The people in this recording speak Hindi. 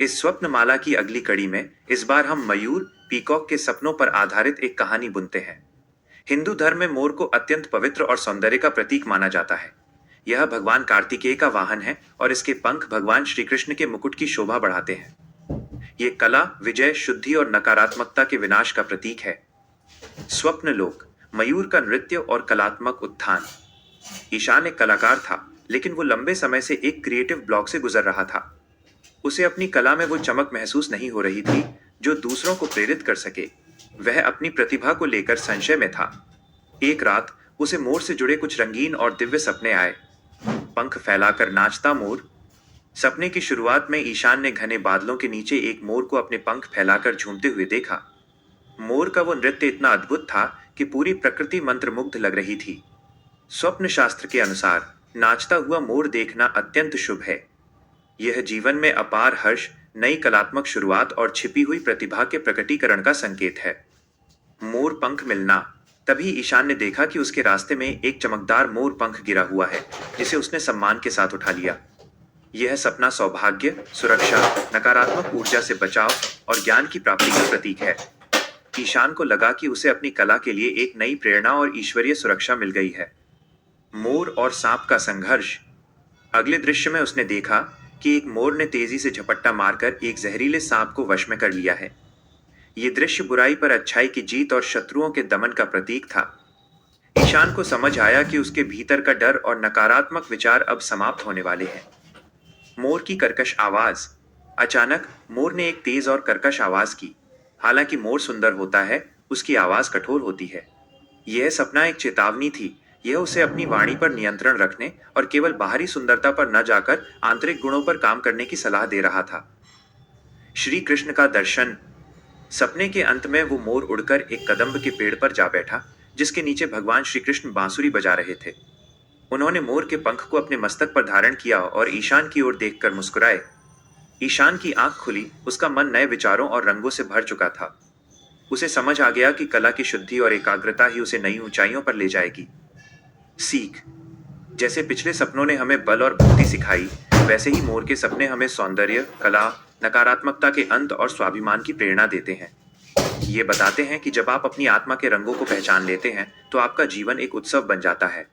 इस स्वप्नमाला की अगली कड़ी में इस बार हम मयूर पीकॉक के सपनों पर आधारित एक कहानी बुनते हैं। हिंदू धर्म में मोर को अत्यंत पवित्र और सौंदर्य का प्रतीक माना जाता है। यह भगवान कार्तिकेय का वाहन है और इसके पंख भगवान श्री कृष्ण के मुकुट की शोभा बढ़ाते हैं। ये कला, विजय, शुद्धि और नकारात्मकता के विनाश का प्रतीक है। स्वप्न लोक, मयूर का नृत्य और कलात्मक उत्थान। ईशान एक कलाकार था, लेकिन वो लंबे समय से एक क्रिएटिव ब्लॉक से गुजर रहा था। उसे अपनी कला में वो चमक महसूस नहीं हो रही थी जो दूसरों को प्रेरित कर सके। वह अपनी प्रतिभा को लेकर संशय में था। एक रात उसे मोर से जुड़े कुछ रंगीन और दिव्य सपने आए। पंख फैलाकर नाचता मोर। सपने की शुरुआत में ईशान ने घने बादलों के नीचे एक मोर को अपने पंख फैलाकर झूमते हुए देखा। मोर का वो नृत्य इतना अद्भुत था कि पूरी प्रकृति मंत्रमुग्ध लग रही थी। स्वप्न शास्त्र के अनुसार नाचता हुआ मोर देखना अत्यंत शुभ है। यह जीवन में अपार हर्ष, नई कलात्मक शुरुआत और छिपी हुई प्रतिभा के प्रकटीकरण का संकेत है। मोर पंख मिलना। तभी ईशान ने देखा कि उसके रास्ते में एक चमकदार मोर पंख गिरा हुआ है, जिसे उसने सम्मान के साथ उठा लिया। यह सपना सौभाग्य, सुरक्षा, नकारात्मक ऊर्जा से बचाव और ज्ञान की प्राप्ति का प्रतीक है। ईशान को लगा कि उसे अपनी कला के लिए एक नई प्रेरणा और ईश्वरीय सुरक्षा मिल गई है। मोर और सांप का संघर्ष। अगले दृश्य में उसने देखा कि एक मोर ने तेजी से झपट्टा मारकर एक जहरीले सांप को वश में कर लिया है। ये दृश्य बुराई पर अच्छाई की जीत और शत्रुओं के दमन का प्रतीक था। ईशान को समझ आया कि उसके भीतर का डर और नकारात्मक विचार अब समाप्त होने वाले हैं। मोर की कर्कश आवाज। अचानक मोर ने एक तेज और कर्कश आवाज की। हालांकि मोर सुंदर होता है, उसकी आवाज कठोर होती है। यह सपना एक चेतावनी थी। यह उसे अपनी वाणी पर नियंत्रण रखने और केवल बाहरी सुंदरता पर न जाकर आंतरिक गुणों पर काम करने की सलाह दे रहा था। श्री कृष्ण का दर्शन। सपने के अंत में वो मोर उड़कर एक कदम्ब के पेड़ पर जा बैठा, जिसके नीचे भगवान श्री कृष्ण बांसुरी बजा रहे थे। उन्होंने मोर के पंख को अपने मस्तक पर धारण किया और ईशान की ओर देखकर मुस्कुराए। ईशान की आंख खुली, उसका मन नए विचारों और रंगों से भर चुका था। उसे समझ आ गया कि कला की शुद्धि और एकाग्रता ही उसे नई ऊंचाइयों पर ले जाएगी। सीख। जैसे पिछले सपनों ने हमें बल और भक्ति सिखाई, वैसे ही मोर के सपने हमें सौंदर्य, कला, नकारात्मकता के अंत और स्वाभिमान की प्रेरणा देते हैं। ये बताते हैं कि जब आप अपनी आत्मा के रंगों को पहचान लेते हैं तो आपका जीवन एक उत्सव बन जाता है।